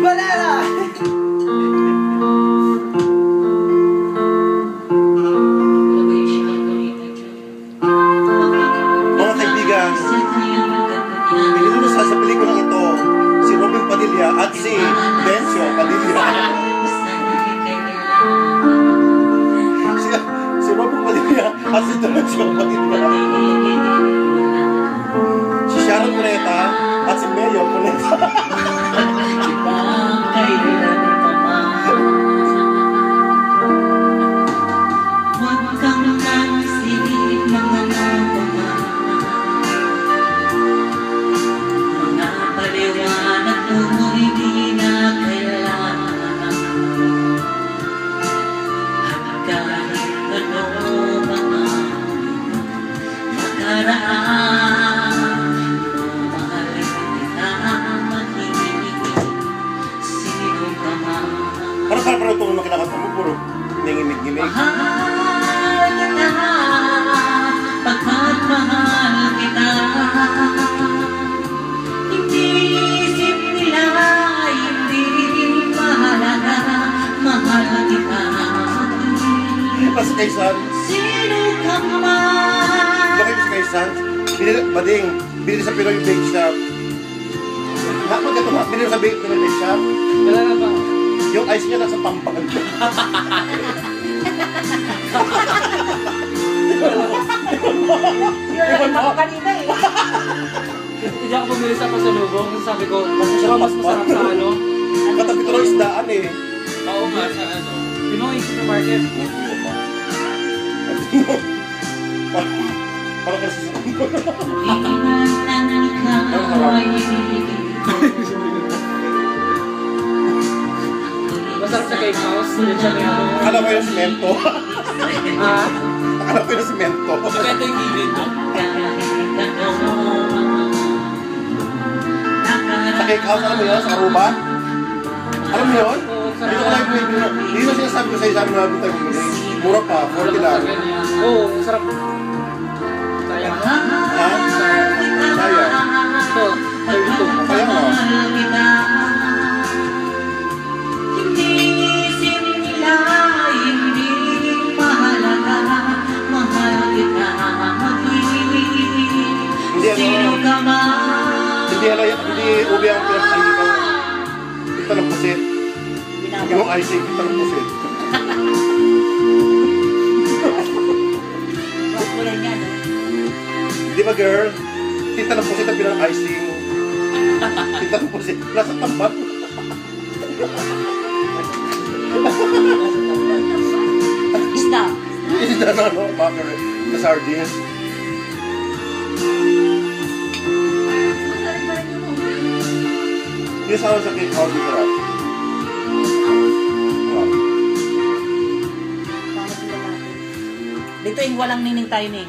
Banana! Mga kaibigan, pinilulusa sa pelikulang ito si Robin Padilla at si Bencio Padilla. Si Robin Padilla at si Bencio Padilla. Si Sharon Cuneta at si Mayor Cuneta. Parang ito naman kinakanta mo, puro nangimig-ngimig. Mahal kita, pagkat mahal kita. Hindi isip nila, hindi mahalaga, mahal kita. Mas kay San, Sino ka man? bakit si kay San? Binili sa Pinoy Bake Shop. Binili sa Pinoy Bake Shop. Wala na ba? Yung ice niya nasa pampang. Yun ako kanina eh. Hindi ako bumili sa pasalubong. Sabi ko, mas masarap sa ano. Katabi ko ng isdaan eh. Oo nga, sa ano. Pinoy Supermarket. Parang kasi sa Masarap sa cake house. Yun siya may ano. Akala ko yung semento. Ah, Akala ko yung semento. ito yung gilid, no? Sa cake house, alam mo yun? Sa Aruba? Alam mo yun? Oo, sa Dito ko lang yung bibili. Dito sinasabi ko sa isabi na natin tayo bumili. Mura pa, 40 lang. Oo, masarap. Sayang. Ha? Sayang. Ito, 32. Sayang mo. Hindi isip nila, hindi mahalaga, mahal kita. Hindi ano, Sino ka man? hindi ubi ang pinakalitan. Kita ng pusit. Yung icing, kita ng pusit. Di ba girl? Tita ng pusit ang pinaka-icing. Tita ng pusit. Nasa tambat. Isda. Isda na ano, mackerel. Na sardines. Yung sa cake house, masarap. Wow. Dito yung walang nining tayo ni.